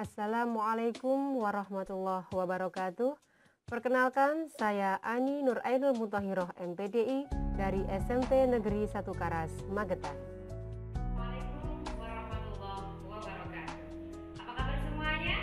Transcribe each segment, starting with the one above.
Assalamualaikum warahmatullahi wabarakatuh. Perkenalkan, saya Ani Nur Ainul Muthahiroh MPDI dari SMP Negeri 1 Karas, Magetan. Waalaikumsalam warahmatullahi wabarakatuh. Apa kabar semuanya?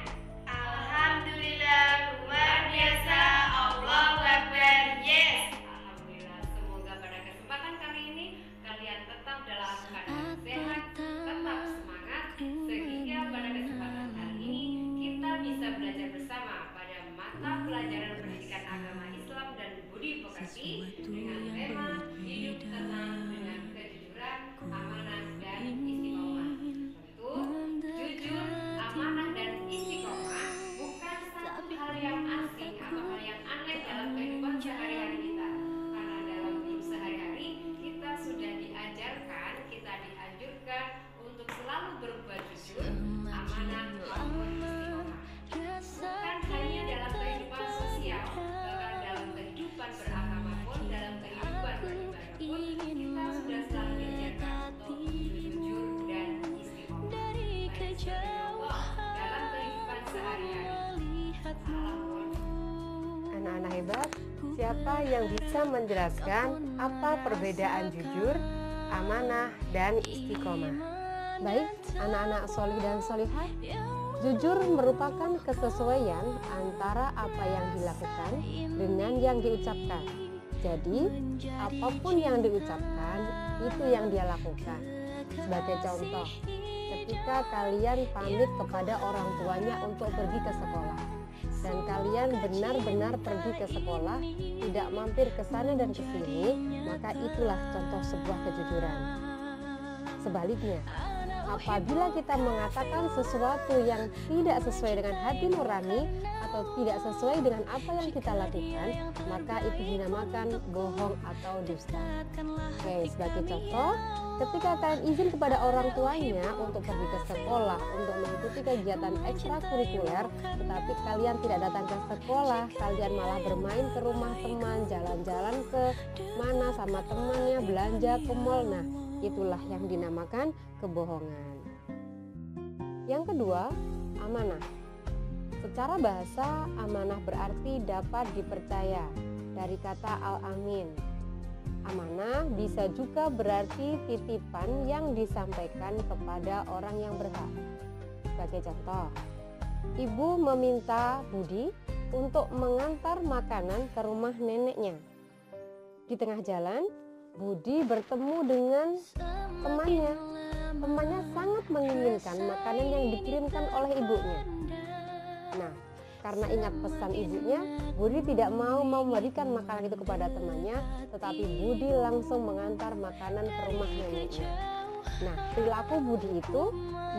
Alhamdulillah luar biasa. Allahu Akbar. Yes. Alhamdulillah. Semoga pada kesempatan kali ini kalian tetap dalam keadaan sehat, tetap semangat, sehingga pada kesempatan kali ini kita bisa belajar bersama pada mata pelajaran pendidikan agama Islam dan budi pekerti dengan tema hidup tenang dengan kejujuran, amanah dan istiqomah. Tentu, jujur, amanah dan istiqomah bukan satu hal yang asing atau hal yang aneh dalam kehidupan sehari-hari kita. Karena dalam hidup sehari-hari kita sudah diajarkan, kita dianjurkan untuk selalu berbuat jujur, amanah maupun istiqomah. Bukan hanya dalam kehidupan sosial, bahkan dalam kehidupan beragama pun, dalam kehidupan beribadah pun, kita sudah selalu diajarkan untuk jujur dan istiqomah. Baik sebagai contoh dalam kehidupan sehari-hari. Salam. Anak-anak hebat, siapa yang bisa menjelaskan apa perbedaan jujur, amanah, dan istiqomah? Baik, anak-anak solih dan solihah, jujur merupakan kesesuaian antara apa yang dilakukan dengan yang diucapkan. Jadi, apapun yang diucapkan, itu yang dia lakukan. Sebagai contoh, ketika kalian pamit kepada orang tuanya untuk pergi ke sekolah, dan kalian benar-benar pergi ke sekolah, tidak mampir ke sana dan ke sini, maka itulah contoh sebuah kejujuran. Sebaliknya, apabila kita mengatakan sesuatu yang tidak sesuai dengan hati nurani atau tidak sesuai dengan apa yang kita lakukan, maka itu dinamakan bohong atau dusta. Oke, sebagai contoh, ketika kalian izin kepada orang tuanya untuk pergi ke sekolah untuk mengikuti kegiatan ekstrakurikuler, tetapi kalian tidak datang ke sekolah, kalian malah bermain ke rumah teman, jalan-jalan ke mana sama temannya, belanja ke mall. Nah, itulah yang dinamakan kebohongan. Yang kedua, amanah. Secara bahasa, amanah berarti dapat dipercaya, dari kata al-amin. Amanah bisa juga berarti titipan yang disampaikan kepada orang yang berhak. Sebagai contoh, ibu meminta Budi untuk mengantar makanan ke rumah neneknya. Di tengah jalan, Budi bertemu dengan temannya. Temannya sangat menginginkan makanan yang dikirimkan oleh ibunya. Nah, karena ingat pesan ibunya, Budi tidak mau memberikan makanan itu kepada temannya, tetapi Budi langsung mengantar makanan ke rumah neneknya. Nah, perilaku Budi itu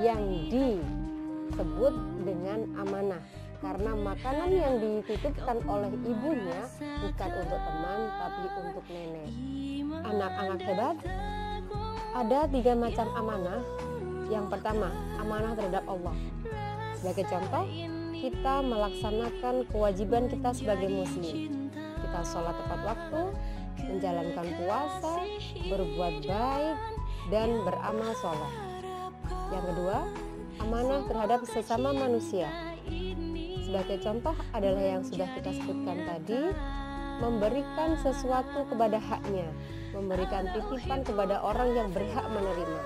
yang disebut dengan amanah, karena makanan yang dititipkan oleh ibunya bukan untuk teman, tapi untuk nenek. Anak-anak hebat, ada 3 macam amanah. Yang pertama, amanah terhadap Allah. Sebagai contoh, kita melaksanakan kewajiban kita sebagai muslim. Kita sholat tepat waktu, menjalankan puasa, berbuat baik, dan beramal soleh. Yang kedua, amanah terhadap sesama manusia. Sebagai contoh adalah yang sudah kita sebutkan tadi, memberikan sesuatu kepada haknya, memberikan titipan kepada orang yang berhak menerima.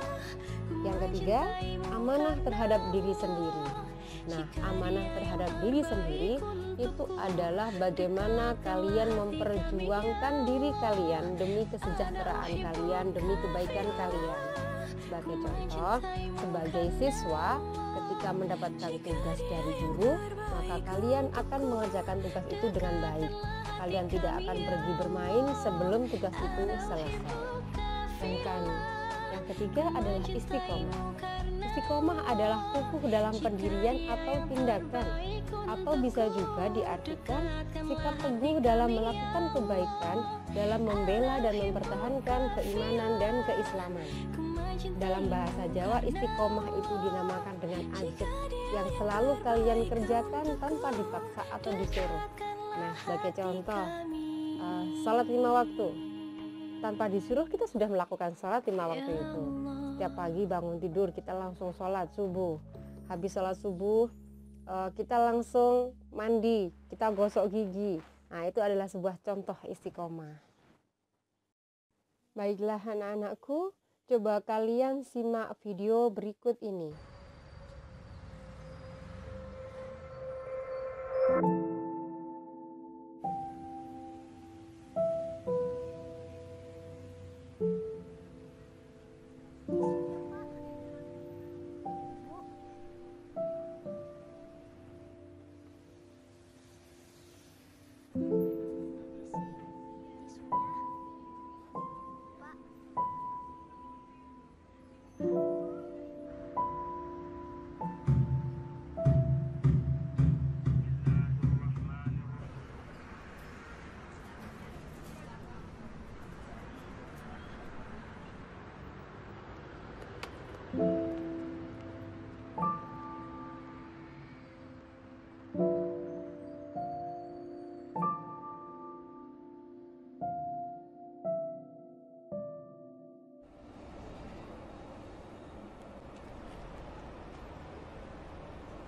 Yang ketiga, amanah terhadap diri sendiri. Nah, amanah terhadap diri sendiri itu adalah bagaimana kalian memperjuangkan diri kalian demi kesejahteraan kalian, demi kebaikan kalian. Sebagai contoh, sebagai siswa, ketika mendapatkan tugas dari guru, maka kalian akan mengerjakan tugas itu dengan baik. Kalian tidak akan pergi bermain sebelum tugas itu selesai. Dan yang ketiga adalah istiqomah. Istiqomah adalah kukuh dalam pendirian atau tindakan, atau bisa juga diartikan sikap teguh dalam melakukan kebaikan, dalam membela dan mempertahankan keimanan dan keislaman. Dalam bahasa Jawa, istiqomah itu dinamakan dengan ajab, yang selalu kalian kerjakan tanpa dipaksa atau disuruh. Nah, sebagai contoh, salat 5 waktu. Tanpa disuruh kita sudah melakukan salat 5 waktu itu. Setiap pagi bangun tidur kita langsung sholat subuh. Habis sholat subuh kita langsung mandi, kita gosok gigi. Nah, itu adalah sebuah contoh istiqomah. Baiklah anak-anakku, coba kalian simak video berikut ini.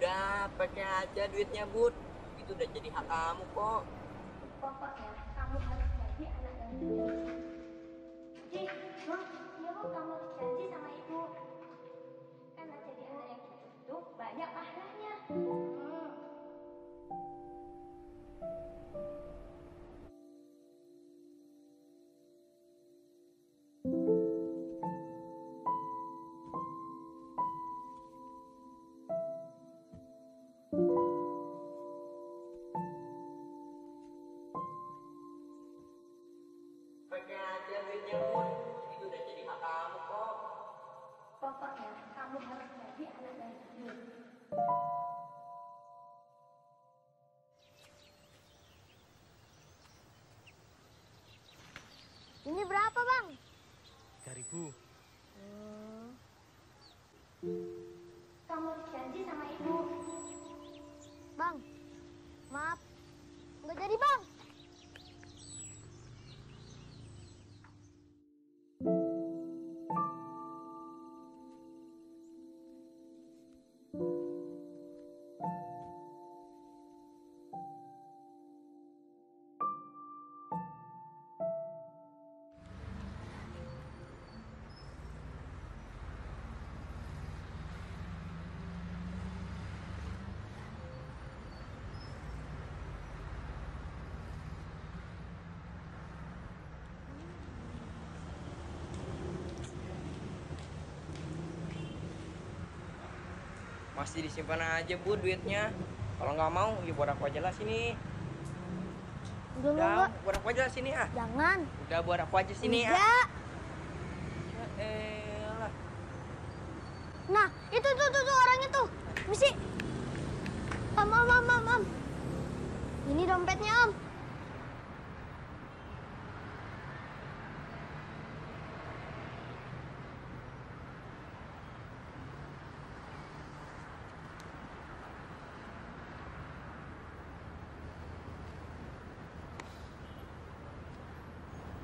Udah, pakai aja duitnya, Bud. Itu udah jadi hak kamu kok. Pokoknya kamu harus jadi anak yang jujur. Jadi, Bang, iya Bu, kamu harus janji sama Ibu. Karena jadi anak yang jujur itu banyak pahalanya. Pakai aja duitnya, Bud. Itu udah jadi hak kamu kok. Pokoknya kamu harus jadi anak yang jujur. Ini berapa, Bang? 3.000. Kamu harus janji sama Ibu. Bang, maaf. Nggak jadi, Bang. Masih disimpan aja, Bud, duitnya. Kalau nggak mau, ya buat aku aja lah sini. Udah, buat aku aja lah sini ah. Jangan. Udah, buat aku aja sini ah. Enggak. Ya elah. Nah, itu tuh orangnya tuh. Misi. Om. Ini dompetnya, Om.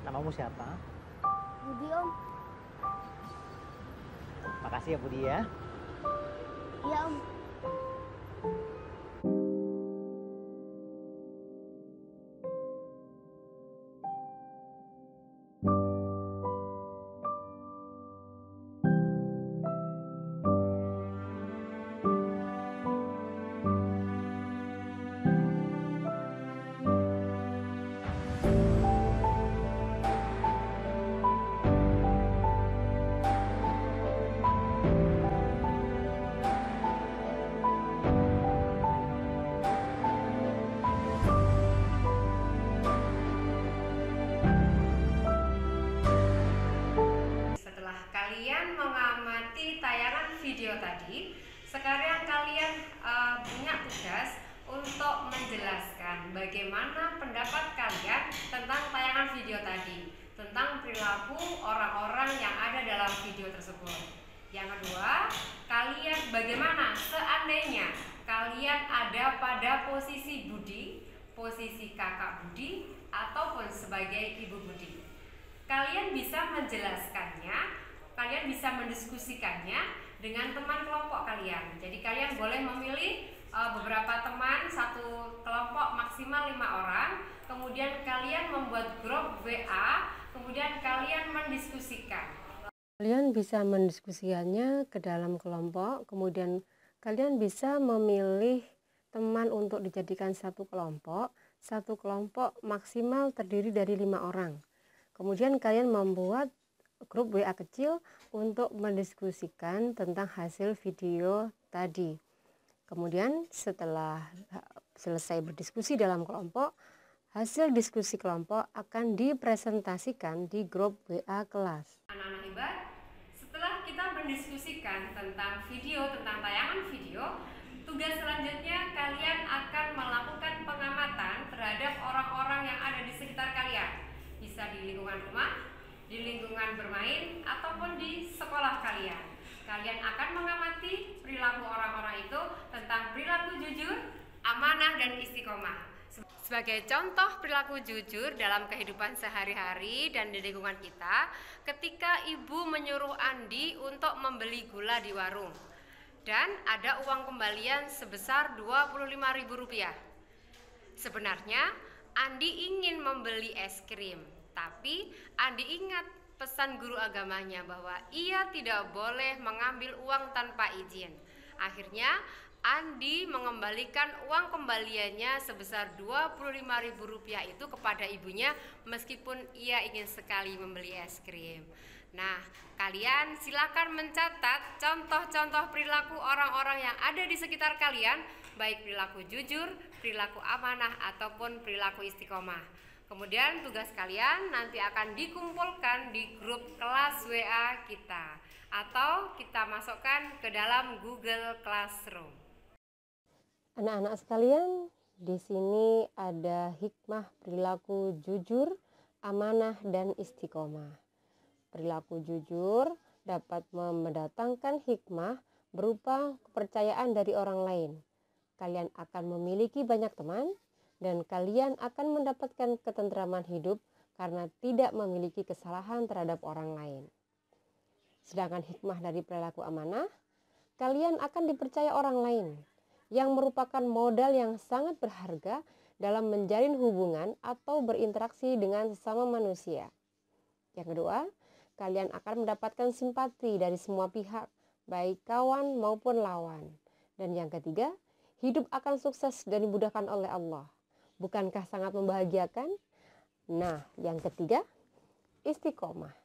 Namamu siapa? Budi, Om. Makasih ya Budi ya. Iya, Om. Setelah kalian mengamati tayangan video tadi, sekarang kalian punya tugas untuk menjelaskan bagaimana pendapat kalian tentang tayangan video tadi, tentang perilaku orang-orang yang ada dalam video tersebut. Yang kedua, kalian bagaimana seandainya kalian ada pada posisi Budi, posisi kakak Budi, ataupun sebagai ibu Budi. Kalian bisa menjelaskannya, kalian bisa mendiskusikannya dengan teman kelompok kalian. Jadi kalian boleh memilih beberapa teman, satu kelompok maksimal 5 orang. Kemudian kalian membuat grup WA, kemudian kalian mendiskusikan. Kalian bisa mendiskusikannya ke dalam kelompok, kemudian kalian bisa memilih teman untuk dijadikan satu kelompok. Satu kelompok maksimal terdiri dari 5 orang. Kemudian kalian membuat grup WA kecil untuk mendiskusikan tentang hasil video tadi. Kemudian setelah selesai berdiskusi dalam kelompok, hasil diskusi kelompok akan dipresentasikan di grup WA kelas. Anak-anak hebat, setelah kita mendiskusikan tentang video, tentang tayangan video, tugas selanjutnya kalian akan melakukan pengamatan terhadap orang-orang yang ada di sekitar kalian. Bisa di lingkungan rumah, di lingkungan bermain, ataupun di sekolah kalian. Kalian akan mengamati perilaku orang-orang itu tentang perilaku jujur, amanah, dan istiqomah. Sebagai contoh perilaku jujur dalam kehidupan sehari-hari dan di lingkungan kita, ketika ibu menyuruh Andi untuk membeli gula di warung dan ada uang kembalian sebesar Rp25.000. Sebenarnya Andi ingin membeli es krim, tapi Andi ingat pesan guru agamanya bahwa ia tidak boleh mengambil uang tanpa izin. Akhirnya Andi mengembalikan uang kembaliannya sebesar Rp25.000 itu kepada ibunya meskipun ia ingin sekali membeli es krim. Nah, kalian silakan mencatat contoh-contoh perilaku orang-orang yang ada di sekitar kalian, baik perilaku jujur, perilaku amanah, ataupun perilaku istiqomah. Kemudian tugas kalian nanti akan dikumpulkan di grup kelas WA kita atau kita masukkan ke dalam Google Classroom. Anak-anak sekalian, di sini ada hikmah perilaku jujur, amanah, dan istiqomah. Perilaku jujur dapat mendatangkan hikmah berupa kepercayaan dari orang lain. Kalian akan memiliki banyak teman dan kalian akan mendapatkan ketentraman hidup karena tidak memiliki kesalahan terhadap orang lain. Sedangkan hikmah dari perilaku amanah, kalian akan dipercaya orang lain, yang merupakan modal yang sangat berharga dalam menjalin hubungan atau berinteraksi dengan sesama manusia. Yang kedua, kalian akan mendapatkan simpati dari semua pihak, baik kawan maupun lawan. Dan yang ketiga, hidup akan sukses dan dimudahkan oleh Allah. Bukankah sangat membahagiakan? Nah, yang ketiga, istiqomah.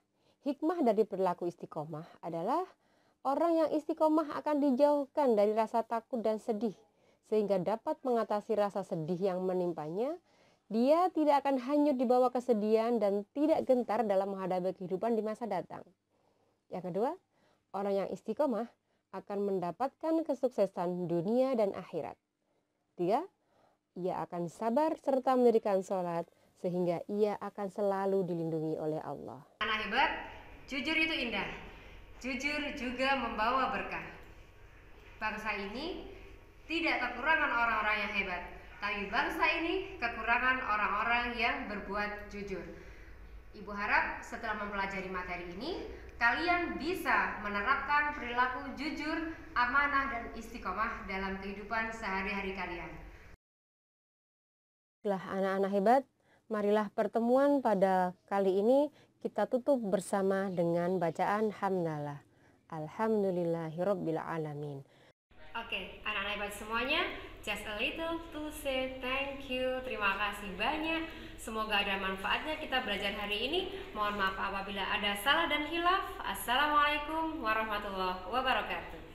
Hikmah dari perilaku istiqomah adalah orang yang istiqomah akan dijauhkan dari rasa takut dan sedih, sehingga dapat mengatasi rasa sedih yang menimpanya. Dia tidak akan hanyut di bawah kesedihan dan tidak gentar dalam menghadapi kehidupan di masa datang. Yang kedua, orang yang istiqomah akan mendapatkan kesuksesan dunia dan akhirat. Tiga, ia akan sabar serta mendirikan sholat, sehingga ia akan selalu dilindungi oleh Allah. Anak hebat, jujur itu indah. Jujur juga membawa berkah. Bangsa ini tidak kekurangan orang-orang yang hebat, tapi bangsa ini kekurangan orang-orang yang berbuat jujur. Ibu harap setelah mempelajari materi ini, kalian bisa menerapkan perilaku jujur, amanah, dan istiqomah dalam kehidupan sehari-hari kalian. Baiklah anak-anak hebat, marilah pertemuan pada kali ini kita tutup bersama dengan bacaan hamdalah. Alhamdulillahirabbil alamin. Oke, anak-anak hebat semuanya, just a little to say thank you. Terima kasih banyak. Semoga ada manfaatnya kita belajar hari ini. Mohon maaf apabila ada salah dan hilaf. Assalamualaikum warahmatullahi wabarakatuh.